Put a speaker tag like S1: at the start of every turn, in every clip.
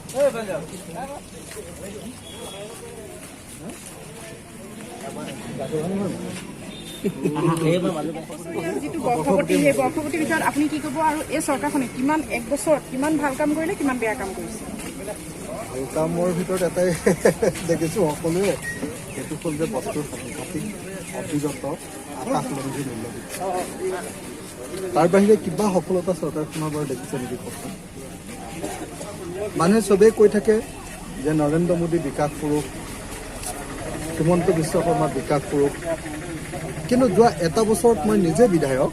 S1: যিটো বৰ্ষপতি সেই বৰ্ষপতিৰ ভিতৰত আপুনি কি ক'ব আৰু এই চৰকাৰখনে কিমান এক বছৰত কিমান ভাল কাম কৰিলে কিমান বেয়া কাম কৰিছে?
S2: ভাল কামৰ ভিতৰত এটাই দেখিছোঁ সকলোৱে, সেইটো হ'ল যে বস্তুৰ সাংঘাতিক অভিযত আকাশলংঘী মূল্যবৃদ্ধি। তাৰ বাহিৰে কিবা সফলতা চৰকাৰখনৰ বাৰু দেখিছে নেকি কওকচোন? মানুহে চবেই কৈ থাকে যে নৰেন্দ্ৰ মোদী বিকাশ পুৰুষ, হিমন্ত বিশ্ব শৰ্মা বিকাশ পুৰুষ, কিন্তু যোৱা এটা বছৰত মই নিজে বিধায়ক,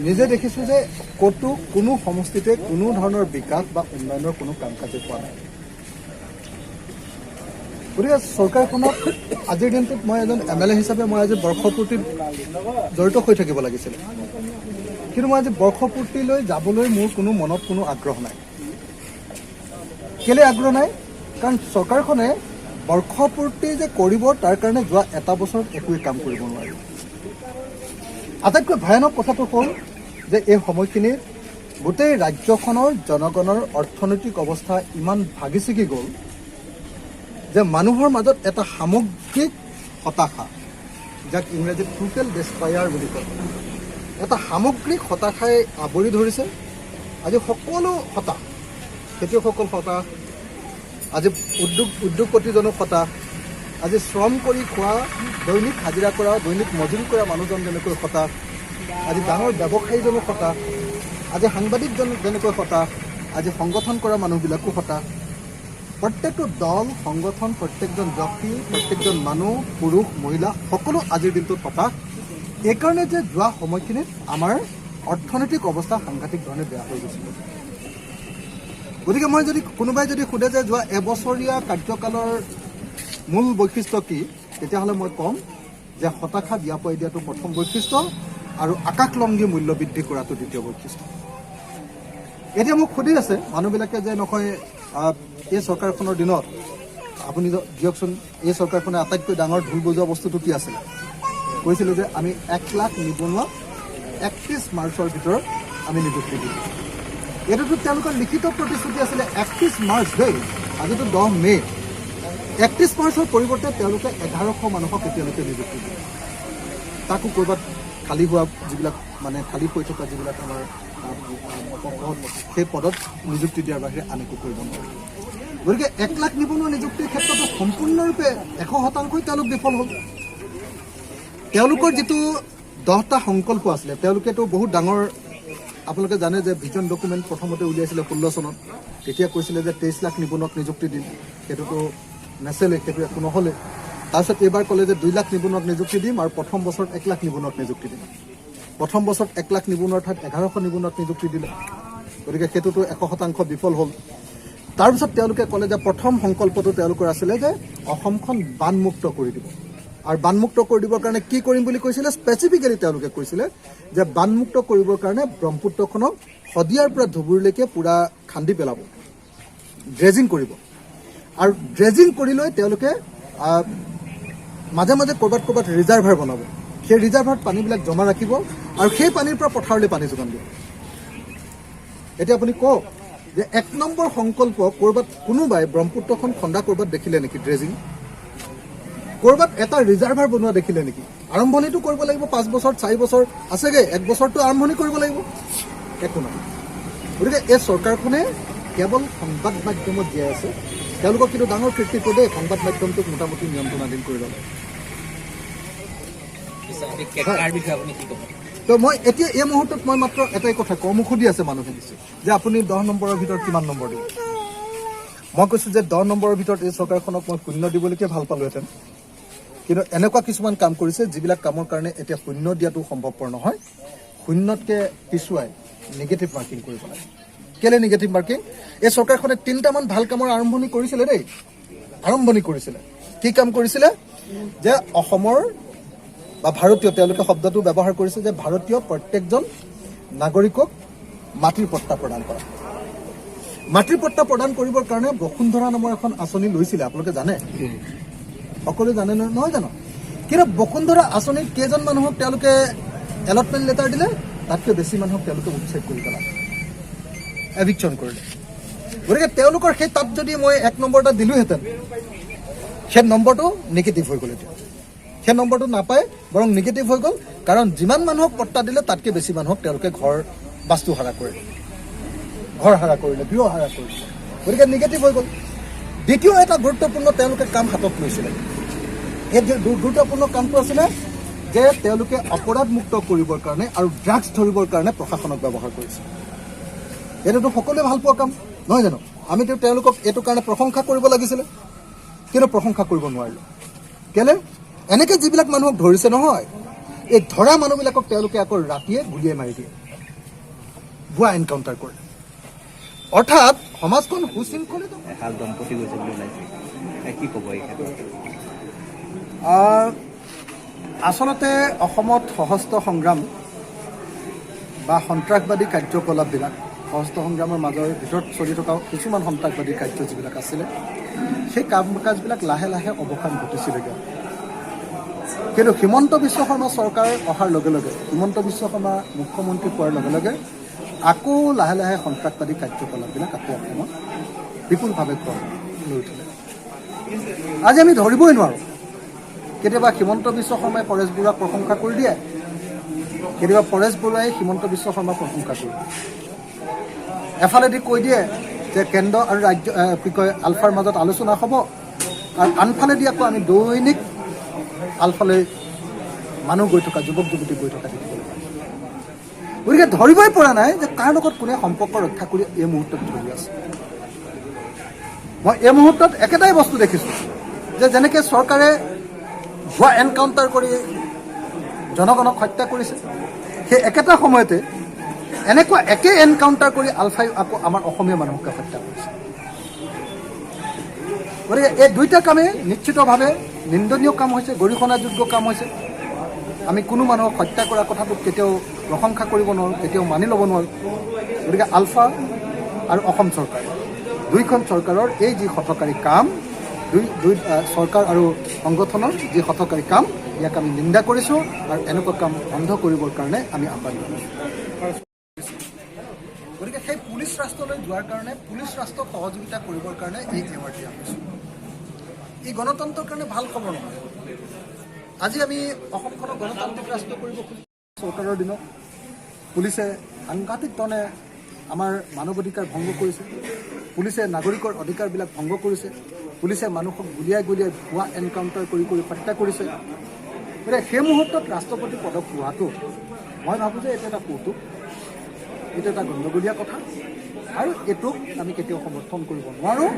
S2: নিজে দেখিছোঁ যে ক'তো কোনো সমষ্টিতে কোনো ধৰণৰ বিকাশ বা উন্নয়নৰ কোনো কাম কাজে পোৱা নাই। গতিকে চৰকাৰখনক আজিৰ দিনটোত মই এজন MLA হিচাপে মই আজি বৰ্ষপূৰ্তিত জড়িত হৈ থাকিব লাগিছিলে, কিন্তু মই আজি বৰ্ষপূৰ্তিলৈ যাবলৈ মোৰ কোনো মনত কোনো আগ্ৰহ নাই। কেলে আগ্ৰহ নাই? কাৰণ চৰকাৰখনে বৰ্ষপূৰ্তি যে কৰিব তাৰ কাৰণে যোৱা এটা বছৰত একোৱেই কাম কৰিব নোৱাৰিব। আটাইতকৈ ভয়ানক কথাটো হ'ল যে এই সময়খিনিত গোটেই ৰাজ্যখনৰ জনগণৰ অৰ্থনৈতিক অৱস্থা ইমান ভাগি ছিগি গ'ল যে মানুহৰ মাজত এটা সামগ্ৰিক হতাশা, যাক ইংৰাজীত টোটেল ডেছপায়াৰ বুলি কয়, এটা সামগ্ৰিক হতাশাই আৱৰি ধৰিছে। আজি সকলো হতাশ, খেতিয়কসকল হতাশ, আজি উদ্যোগপতিজনো হতাশ, আজি শ্ৰম কৰি খোৱা, দৈনিক হাজিৰা কৰা, দৈনিক মজুৰি কৰা মানুহজন যেনেকৈ হতাশ, আজি ডাঙৰ ব্যৱসায়ীজনো হতাশ, আজি সাংবাদিকজন যেনেকৈ হতাশ, আজি সংগঠন কৰা মানুহবিলাকো হতাশ। প্ৰত্যেকটো দল, সংগঠন, প্ৰত্যেকজন ব্যক্তি, প্ৰত্যেকজন মানুহ, পুৰুষ, মহিলা সকলো আজিৰ দিনটোত হতাশ। এইকাৰণে যে যোৱা সময়খিনিত আমাৰ অৰ্থনৈতিক অৱস্থা সাংঘাতিক ধৰণে বেয়া হৈ গৈছিল। গতিকে মই যদি কোনোবাই যদি সোধে যে যোৱা এবছৰীয়া কাৰ্যকালৰ মূল বৈশিষ্ট্য কি, তেতিয়াহ'লে মই ক'ম যে হতাশা বিয়পাই দিয়াটো প্ৰথম বৈশিষ্ট্য আৰু আকাশলংঘী মূল্য বৃদ্ধি কৰাটো দ্বিতীয় বৈশিষ্ট্য। এতিয়া মোক সুধি আছে মানুহবিলাকে যে নহয় এই চৰকাৰখনৰ দিনত আপুনি দিয়কচোন, এই চৰকাৰখনে আটাইতকৈ ডাঙৰ ঢোল বজোৱা বস্তুটো কি আছিলে? কৈছিলে যে আমি 1 লাখ নিবনুৱা 31 মাৰ্চৰ ভিতৰত আমি নিযুক্তি দিম। এইটোতো তেওঁলোকৰ লিখিত প্ৰতিশ্ৰুতি আছিলে 31 মাৰ্চ দেই, আজিতো 10 মে'। 31 মাৰ্চৰ পৰিৱৰ্তে তেওঁলোকে 1100 মানুহক এতিয়ালৈকে নিযুক্তি দিয়ে। তাকো ক'ৰবাত খালী হোৱা যিবিলাক মানে খালী হৈ থকা যিবিলাক আমাৰ পদ, সেই পদত নিযুক্তি দিয়াৰ বাহিৰে আন একো কৰিব নোৱাৰে। গতিকে 1 লাখ নিবনুৱা নিযুক্তিৰ ক্ষেত্ৰতো সম্পূৰ্ণৰূপে 100% তেওঁলোক বিফল হ'ল। তেওঁলোকৰ যিটো 10টা সংকল্প আছিলে, তেওঁলোকেতো বহুত ডাঙৰ, আপোনালোকে জানে যে ভিজন ডকুমেণ্ট প্ৰথমতে উলিয়াইছিলে 16 চনত। তেতিয়া কৈছিলে যে 23 লাখ নিবনুৱাক নিযুক্তি দিম, সেইটোতো নেচেলে, সেইটো একো নহ'লে। তাৰপিছত এইবাৰ ক'লে যে 2 লাখ নিবনুৱাক নিযুক্তি দিম আৰু প্ৰথম বছৰত 1 লাখ নিবনুৱাক নিযুক্তি দিম। প্ৰথম বছৰত 1 লাখ নিবনুৱাৰ ঠাইত 1100 নিবনুৱাক নিযুক্তি দিলে। গতিকে সেইটোতো 100% বিফল হ'ল। তাৰপিছত তেওঁলোকে ক'লে যে প্ৰথম সংকল্পটো তেওঁলোকৰ আছিলে যে অসমখন বানমুক্ত কৰি দিব, আৰু বানমুক্ত কৰি দিবৰ কাৰণে কি কৰিম বুলি কৈছিলে, স্পেচিফিকেলি তেওঁলোকে কৈছিলে যে বানমুক্ত কৰিবৰ কাৰণে ব্ৰহ্মপুত্ৰখনক শদিয়াৰ পৰা ধুবুৰীলৈকে পূৰা খান্দি পেলাব, ড্ৰেজিং কৰিব। আৰু ড্ৰেজিং কৰি লৈ তেওঁলোকে মাজে মাজে ক'ৰবাত ক'ৰবাত ৰিজাৰ্ভাৰ বনাব, সেই ৰিজাৰ্ভাৰত পানীবিলাক জমা ৰাখিব আৰু সেই পানীৰ পৰা পথাৰলৈ পানী যোগান দিব। এতিয়া আপুনি কওক যে 1 নম্বৰ সংকল্প ক'ৰবাত কোনোবাই ব্ৰহ্মপুত্ৰখন খন্দা ক'ৰবাত দেখিলে নেকি? ড্ৰেজিং ক'ৰবাত এটা ৰিজাৰ্ভাৰ বনোৱা দেখিলে নেকি? আৰম্ভণিটো কৰিব লাগিব, 5 বছৰ 4 বছৰ আছেগৈ, 1 বছৰটো আৰম্ভণি কৰিব লাগিব, একো নাই। গতিকে এই চৰকাৰখনে কেৱল সংবাদ মাধ্যমত জীয়াই আছে। তেওঁলোকক কিন্তু ডাঙৰ কৃতিত্ব দেই, সংবাদ মাধ্যমটোক মোটামুটি নিয়ন্ত্ৰণাধীন কৰি ল'লে। তো মই এতিয়া এই মুহূৰ্তত মই মাত্ৰ এটাই কথা কওঁ, মোক সুধি আছে মানুহে যে আপুনি 10 নম্বৰৰ ভিতৰত কিমান নম্বৰ দিব? মই কৈছোঁ যে 10 নম্বৰৰ ভিতৰত এই চৰকাৰখনক মই 0 দিবলৈকে ভাল পালোহেঁতেন, কিন্তু এনেকুৱা কিছুমান কাম কৰিছে যিবিলাক কামৰ কাৰণে এতিয়া 0 দিয়াটো সম্ভৱপৰ নহয়। 0তকৈ পিছুৱাই নিগেটিভ মাৰ্কিং কৰিব লাগে। কেলে নিগেটিভ মাৰ্কিং? এই চৰকাৰখনে 3টামান ভাল কামৰ আৰম্ভণি কৰিছিলে দেই, আৰম্ভণি কৰিছিলে। কি কাম কৰিছিলে? যে অসমৰ বা ভাৰতীয়, তেওঁলোকে শব্দটো ব্যৱহাৰ কৰিছে যে ভাৰতীয় প্ৰত্যেকজন নাগৰিকক মাটিৰ পট্টা প্ৰদান কৰা। মাটিৰ পট্টা প্ৰদান কৰিবৰ কাৰণে বসুন্ধৰা নামৰ এখন আঁচনি লৈছিলে, আপোনালোকে জানে, সকলোৱে জানে নহয় জানো? কিন্তু বসুন্ধৰা আঁচনিত কেইজন মানুহক তেওঁলোকে এলটমেণ্ট লেটাৰ দিলে? তাতকৈ বেছি মানুহক তেওঁলোকে উচ্ছেদ কৰি পেলালে, এভিকশ্যন কৰিলে। গতিকে তেওঁলোকৰ সেই তাত যদি মই 1 নম্বৰ এটা দিলোহেঁতেন, সেই নম্বৰটো নিগেটিভ হৈ গ'ল। এতিয়া সেই নম্বৰটো নাপায়, বৰং নিগেটিভ হৈ গ'ল, কাৰণ যিমান মানুহক পট্টা দিলে তাতকৈ বেছি মানুহক তেওঁলোকে ঘৰ বাস্তু হাৰা কৰিলে, ঘৰ হাৰা কৰিলে, গৃহ হাৰা কৰিলে, গতিকে নিগেটিভ হৈ গ'ল। দ্বিতীয় এটা গুৰুত্বপূৰ্ণ তেওঁলোকে কাম হাতত লৈছিলে। এই গুৰুত্বপূৰ্ণ কামটো আছিলে যে তেওঁলোকে অপৰাধমুক্ত কৰিবৰ কাৰণে আৰু ড্ৰাগছ ধৰিবৰ কাৰণে প্ৰশাসনক ব্যৱহাৰ কৰিছে। এইটোতো সকলোৱে ভাল পোৱা কাম নহয় জানো? আমিতো তেওঁলোকক এইটো কাৰণে প্ৰশংসা কৰিব লাগিছিলে, কিন্তু প্ৰশংসা কৰিব নোৱাৰিলোঁ। কেলে? এনেকৈ যিবিলাক মানুহক ধৰিছে নহয়, এই ধৰা মানুহবিলাকক তেওঁলোকে আকৌ ৰাতিয়ে গুলীয়াই মাৰি দিয়ে, ভুৱা এনকাউণ্টাৰ কৰে। অৰ্থাৎ সমাজখন সুশৃংখলিত।
S3: এহাল দম্পতি গৈছে বুলি ওলাইছে, কি ক'ব এই ক্ষেত্ৰত?
S2: আচলতে অসমত সশস্ত্ৰ সংগ্ৰাম বা সন্ত্ৰাসবাদী কাৰ্যকলাপবিলাক, সশস্ত্ৰ সংগ্ৰামৰ মাজৰ ভিতৰত চলি থকা কিছুমান সন্ত্ৰাসবাদী কাৰ্য যিবিলাক আছিলে, সেই কাম কাজবিলাক লাহে লাহে অৱসান ঘটিছিলেগৈ। কিন্তু হিমন্ত বিশ্ব শৰ্মা চৰকাৰ অহাৰ লগে লগে, হিমন্ত বিশ্ব শৰ্মা মুখ্যমন্ত্ৰী হোৱাৰ লগে লগে আকৌ লাহে লাহে সন্ত্ৰাসবাদী কাৰ্যকলাপবিলাক আকৌ অসমত বিপুলভাৱে গঢ় লৈ উঠিলে। আজি আমি ধৰিবই নোৱাৰোঁ। কেতিয়াবা হিমন্ত বিশ্ব শৰ্মাই পৰেশ বৰুৱাক প্ৰশংসা কৰি দিয়ে, কেতিয়াবা পৰেশ বৰুৱাই হিমন্ত বিশ্ব শৰ্মাক প্ৰশংসা কৰি দিয়ে। এফালেদি কৈ দিয়ে যে কেন্দ্ৰ আৰু ৰাজ্য কি কয় আলফাৰ মাজত আলোচনা হ'ব, আৰু আনফালেদি আকৌ আমি দৈনিক আলফালে মানুহ গৈ থকা, যুৱক যুৱতী গৈ থকা দেখিবলৈ পাওঁ। গতিকে ধৰিবই পৰা নাই যে কাৰ লগত কোনে সম্পৰ্ক ৰক্ষা কৰি এই মুহূৰ্তত ধৰি আছে। মই এই মুহূৰ্তত একেটাই বস্তু দেখিছোঁ যে যেনেকৈ চৰকাৰে ভুৱা এনকাউণ্টাৰ কৰি জনগণক হত্যা কৰিছে, সেই একেটা সময়তে এনেকুৱা একে এনকাউণ্টাৰ কৰি আলফাই আকৌ আমাৰ অসমীয়া মানুহকে হত্যা কৰিছে। গতিকে এই দুইটা কামেই নিশ্চিতভাৱে নিন্দনীয় কাম হৈছে, গৰিহণাযোগ্য কাম হৈছে। আমি কোনো মানুহক হত্যা কৰা কথাটোক কেতিয়াও প্ৰশংসা কৰিব নোৱাৰোঁ, কেতিয়াও মানি ল'ব নোৱাৰোঁ। গতিকে আলফা আৰু অসম চৰকাৰ, দুইখন চৰকাৰৰ এই যি হঠকাৰী কাম, দুই চৰকাৰ আৰু সংগঠনৰ যি হঠকাৰী কাম, ইয়াক আমি নিন্দা কৰিছোঁ আৰু এনেকুৱা কাম বন্ধ কৰিবৰ কাৰণে আমি আহ্বান জনাইছোঁ। গতিকে সেই পুলিচ ৰাষ্ট্ৰলৈ যোৱাৰ কাৰণে, পুলিচ ৰাষ্ট্ৰক সহযোগিতা কৰিবৰ কাৰণে এই এৱাৰ্ড দিয়া হৈছে। এই গণতন্ত্ৰৰ কাৰণে ভাল খবৰ নহয়। আজি আমি অসমখনক গণতান্ত্ৰিক ৰাষ্ট্ৰ কৰিব খুজিছোঁ। চৰকাৰৰ দিনত পুলিচে সাংঘাতিক ধৰণে আমাৰ মানৱ অধিকাৰ ভংগ কৰিছে, পুলিচে নাগৰিকৰ অধিকাৰবিলাক ভংগ কৰিছে, পুলিচে মানুহক গুলীয়াই গুলীয়াই ভুৱা এনকাউণ্টাৰ কৰি কৰি হত্যা কৰিছে। গতিকে সেই মুহূৰ্তত ৰাষ্ট্ৰপতি পদক পোৱাটো মই ভাবোঁ যে এইটো এটা কৌতুক, এইটো এটা গণ্ডগোলীয়া কথা, আৰু এইটোক আমি কেতিয়াও সমৰ্থন কৰিব নোৱাৰোঁ।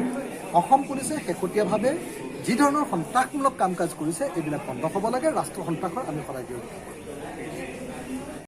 S2: অসম পুলিচে শেহতীয়াভাৱে যি ধৰণৰ সন্ত্ৰাসমূলক কাম কাজ কৰিছে, এইবিলাক বন্ধ হ'ব লাগে। ৰাষ্ট্ৰ সন্ত্ৰাসৰ আমি সদায় বিৰোধিতা কৰিম।